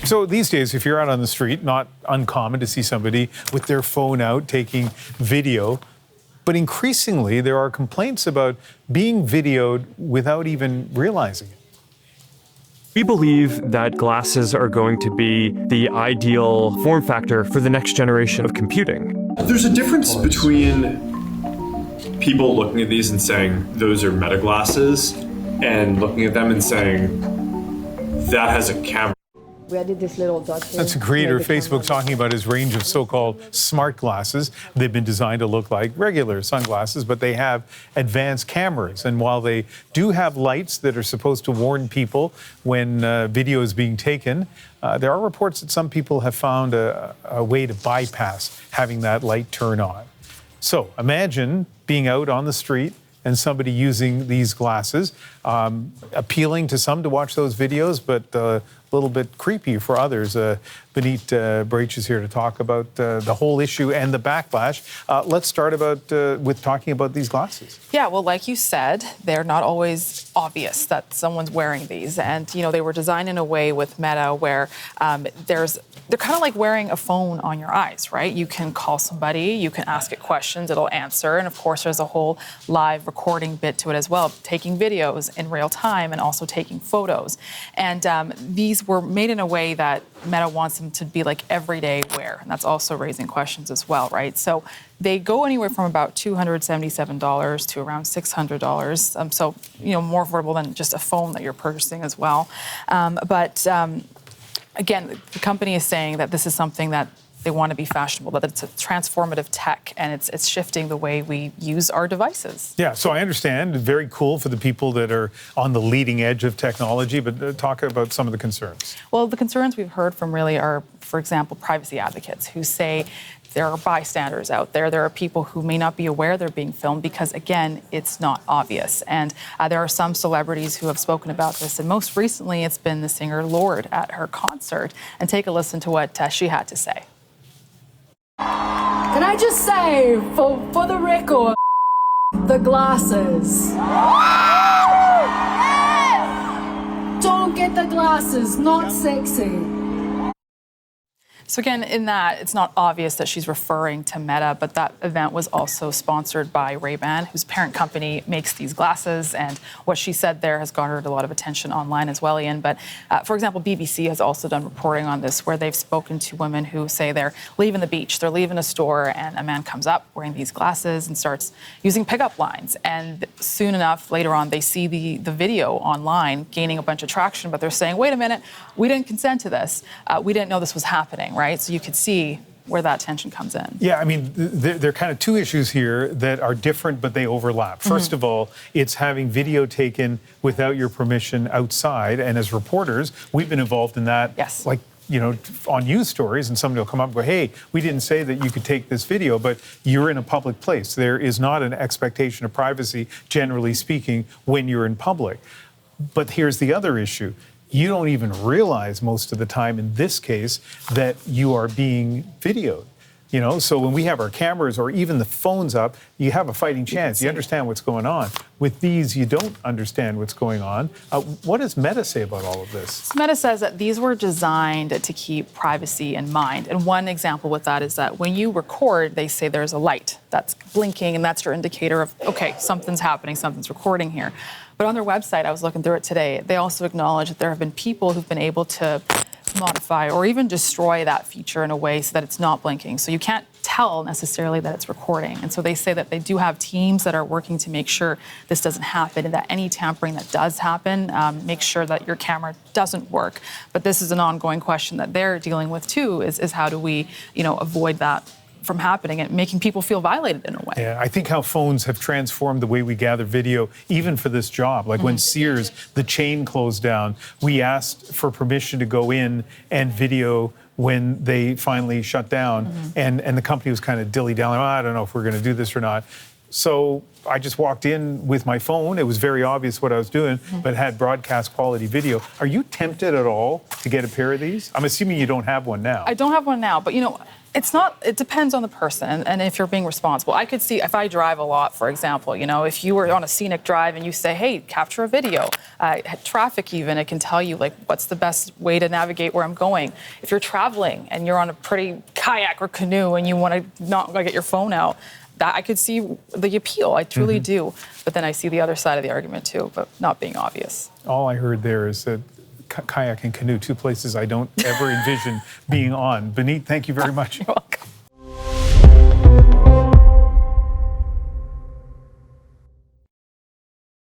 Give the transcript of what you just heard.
So these days, if you're out on the street, not uncommon to see somebody with their phone out taking video. But increasingly, there are complaints about being videoed without even realizing it. We believe that glasses are going to be the ideal form factor for the next generation of computing. There's a difference between people looking at these and saying, those are Meta glasses, and looking at them and saying, that has a camera. We added this little dot here. That's a creator of Facebook talking about his range of so-called smart glasses. They've been designed to look like regular sunglasses, but they have advanced cameras. And while they do have lights that are supposed to warn people when video is being taken, there are reports that some people have found a way to bypass having that light turn on. So imagine being out on the street and somebody using these glasses, appealing to some to watch those videos, but a little bit creepy for others. Baneet Braich is here to talk about the whole issue and the backlash. Let's start with talking about these glasses. Yeah, well, like you said, they're not always obvious that someone's wearing these. And, you know, they were designed in a way with Meta where they're kind of like wearing a phone on your eyes, right? You can call somebody, you can ask it questions, it'll answer. And of course, there's a whole live recording bit to it as well, taking videos in real time and also taking photos. And these were made in a way that Meta wants them to be like everyday wear. And that's also raising questions as well, right? So they go anywhere from about $277 to around $600. So, you know, more affordable than just a phone that you're purchasing as well. Again, the company is saying that this is something that they want to be fashionable, that it's a transformative tech, and it's shifting the way we use our devices. Yeah, so I understand. Very cool for the people that are on the leading edge of technology, but talk about some of the concerns. Well, the concerns we've heard from really are, for example, privacy advocates who say there are bystanders out there. There are people who may not be aware they're being filmed because, again, it's not obvious. And there are some celebrities who have spoken about this. And most recently, it's been the singer Lorde at her concert. And take a listen to what she had to say. Can I just say, for the record, the glasses. Don't get the glasses, not sexy. So again, in that, it's not obvious that she's referring to Meta, but that event was also sponsored by Ray-Ban, whose parent company makes these glasses. And what she said there has garnered a lot of attention online as well, Ian. But for example, BBC has also done reporting on this, where they've spoken to women who say they're leaving the beach, they're leaving a store, and a man comes up wearing these glasses and starts using pickup lines. And soon enough, later on, they see the video online gaining a bunch of traction, but they're saying, wait a minute, we didn't consent to this. We didn't know this was happening. Right? So you could see where that tension comes in. Yeah, I mean, there are kind of two issues here that are different, but they overlap. First of all, it's having video taken without your permission outside. And as reporters, we've been involved in that. Yes. Like, you know, on news stories, and somebody will come up and go, hey, we didn't say that you could take this video, but you're in a public place. There is not an expectation of privacy, generally speaking, when you're in public. But here's the other issue. You don't even realize most of the time in this case that you are being videoed. You know, so when we have our cameras or even the phones up, you have a fighting chance. You understand what's going on. With these, you don't understand what's going on. What does Meta say about all of this? Meta says that these were designed to keep privacy in mind. And one example with that is that when you record, they say there's a light that's blinking, and that's your indicator of, okay, something's happening, something's recording here. But on their website, I was looking through it today, they also acknowledge that there have been people who've been able to modify or even destroy that feature in a way so that it's not blinking. So you can't tell necessarily that it's recording. And so they say that they do have teams that are working to make sure this doesn't happen, and that any tampering that does happen, make sure that your camera doesn't work. But this is an ongoing question that they're dealing with too, is how do we, you know, avoid that from happening and making people feel violated in a way. Yeah, I think how phones have transformed the way we gather video, even for this job. Like when Sears, the chain closed down, we asked for permission to go in and video when they finally shut down, and the company was kind of dilly-dallying, I don't know if we're going to do this or not. So I just walked in with my phone. It was very obvious what I was doing, but it had broadcast quality video. Are you tempted at all to get a pair of these? I'm assuming you don't have one now. I don't have one now, but it depends on the person and if you're being responsible. I could see if I drive a lot, for example, if you were on a scenic drive and you say, hey, capture a video, traffic even, it can tell you like what's the best way to navigate where I'm going. If you're traveling and you're on a pretty kayak or canoe and you want to not get your phone out, that I could see the appeal. I truly do. But then I see the other side of the argument too, but not being obvious. All I heard there is that kayak and canoe, two places I don't ever envision being on. Baneet, thank you very much. You're welcome.